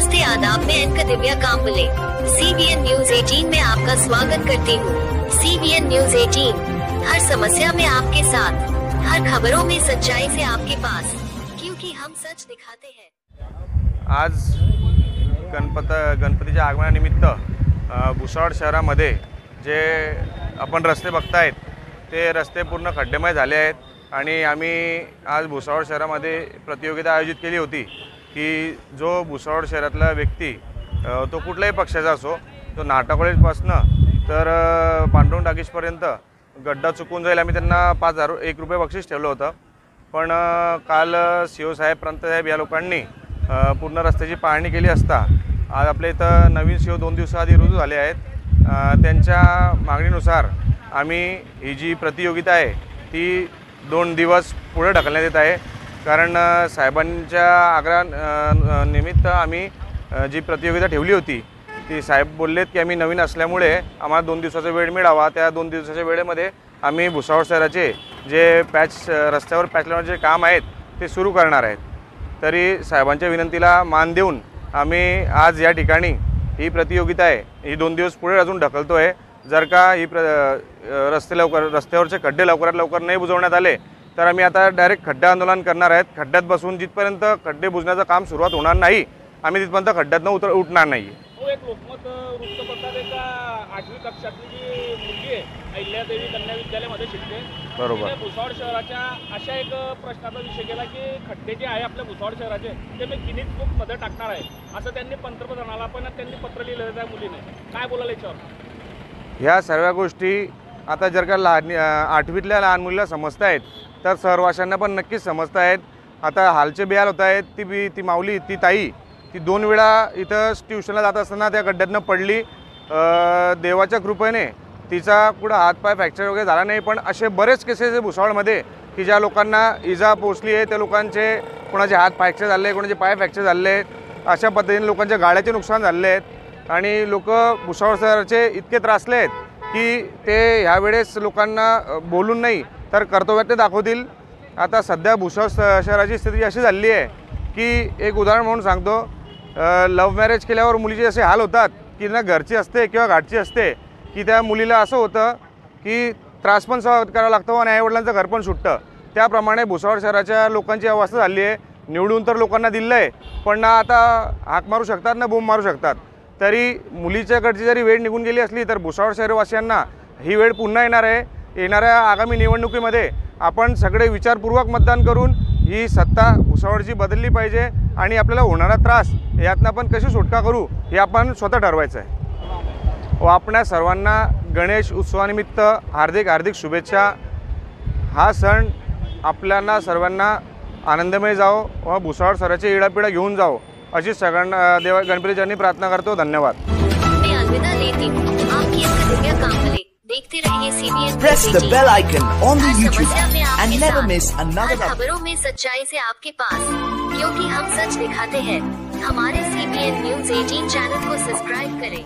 नमस्ते, आदाब, मैं एंकर दिव्या Kamble CBN news 18 में आपका स्वागत करती हूँ। CBN न्यूज 18 हर समस्या में आपके साथ, हर खबरों में सच्चाई से आपके पास, क्योंकि हम सच दिखाते हैं। आज गणपतीच्या आगमनानिमित्त भुसावळ शहरामध्ये जे आपण रस्ते बघतायत ते रस्ते पूर्ण खड्डेमय झाले आहेत आणि आम्ही आज भुसावळ शहरामध्ये प्रतियोगिता आयोजित केली होती की जो भुसावळ शहरातला व्यक्ती तो कुठल्याही पक्षाचा असो, तो नाटा कॉलेजपासून तर पांडुरंग टाकीजपर्यंत गड्डा चुकून जाईल आम्ही त्यांना 1 रुपये बक्षीस ठेवलं होतं। पण काल CO साहेब, प्रांत साहेब या लोकांनी पूर्ण रस्त्याची पाहणी केली असता आज आपल्या इथं नवीन CO 2 दिवसाआधी रुजू झाले आहेत। त्यांच्या मागणीनुसार आम्ही ही जी प्रतियोगिता आहे ती 2 दिवस पुढे ढकलण्यात येत आहे। कारण साहेबांच्या आग्रहा निमित्त आम्ही जी प्रतियोगिता ठेवली होती ती साहेब बोललेत की आम्ही नवीन असल्यामुळे आम्हाला 2 दिवसाचा वेळ मिळावा। त्या 2 दिवसाच्या वेळेमध्ये आम्ही भुसावळ शहराचे जे रस्त्यावर पॅच लावण्याचे काम आहेत ते सुरू करणार आहेत। तरी साहेबांच्या विनंतीला मान देऊन आम्ही आज या ठिकाणी ही प्रतियोगिता आहे ही 2 दिवस पुढे अजून ढकलतो आहे। जर का ही रस्त्यावरचे खड्डे लवकरात लवकर नाही बुजवण्यात आले तर आम्ही आता डायरेक्ट खड्डे आंदोलन करणार आहेत। खड्ड्यात बसून जिथपर्यंत खड्डे बुजण्याचं काम सुरुवात होणार नाही आम्ही तिथपर्यंत खड्ड्यातनं उठणार नाही। एक लोकमत वृत्तपत्रात एका 8वी कक्षातली जी मुलगी आहे अहिल्यादेवी कन्या विद्यालयामध्ये शिकते, बरोबर, भुसावळ शहराच्या अशा एक प्रश्नाचा विषय केला की खड्डे जे आहे आपल्या भुसावळ शहराचे ते मी गिनीज बुकमध्ये टाकणार आहे असं त्यांनी पंतप्रधानाला पण त्यांनी पत्र लिहिलं त्या मुलीने। काय बोलायला याच्यावर? ह्या सर्व गोष्टी आता जर का 8वीतल्या लहान मुलीला समजत आहेत तर सहरवाशांना पण नक्कीच समजत आहेत। आता हालचे बेहाल होत आहेत। ती माऊली, ती ताई, ती 2 वेळा इथं ट्युशनला जात असताना त्या गड्ड्यातनं पडली। देवाच्या कृपेने तिचा कुठं हातपाय फ्रॅक्चर वगैरे झाला नाही, पण असे बरेच केसेस आहे भुसावळमध्ये की ज्या लोकांना इजा पोचली आहे, त्या लोकांचे कोणाचे हात फ्रॅक्चर झाले, कोणाचे पाय फ्रॅक्चर झाले, अशा पद्धतीने लोकांच्या गाड्याचे नुकसान झाले आहेत। आणि लोक भुसावळ शहराचे इतके त्रासले आहेत की ते ह्यावेळेस लोकांना बोलून नाही तर कर्तव्यात ते दाखवतील। आता सध्या भुसावळ शहराची स्थिती अशी झाली आहे की एक उदाहरण म्हणून सांगतो, लव्ह मॅरेज केल्यावर मुलीचे असे हाल होतात की ना घरची असते किंवा घाटची असते की त्या मुलीला असं होतं की त्रास पण सहन करावा लागतो आणि आईवडिलांचं घर पण सुटतं। त्याप्रमाणे भुसावळ शहराच्या लोकांची अवस्था झाली आहे। निवडून तर लोकांना दिलं आहे पण ना आता हाक मारू शकतात ना बोंब मारू शकतात। तरी मुलीच्याकडची जरी वेळ निघून गेली असली तर भुसावळ शहरवासियांना ही वेळ पुन्हा येणार आहे। येणाऱ्या आगामी निवडणुकीमध्ये आपण सगळे विचारपूर्वक मतदान करून ही सत्ता भुसावळची बदलली पाहिजे आणि आपल्याला होणारा त्रास यातनं आपण कशी सुटका करू हे आपण स्वतः ठरवायचं आहे। व आपल्या सर्वांना गणेश उत्सवानिमित्त हार्दिक शुभेच्छा। हा सण आपल्याला सर्वांना आनंदमय जाओ व भुसावळ शहराची इडापिडा घेऊन जाओ अशी सगळ्यांना देवा गणपतीचरणी प्रार्थना करतो। धन्यवाद। मैं अलविदा लेती हूँ, आपकी एंकर दिव्या कांबले। देखते रहिए CBN। Press the bell icon on the YouTube समस्या में app and आपके never साथ, miss another हर खबरों में सच्चाई से आपके पास, क्योंकि हम सच दिखाते हैं। हमारे CBN न्यूज 18 चैनल को सब्सक्राइब करें।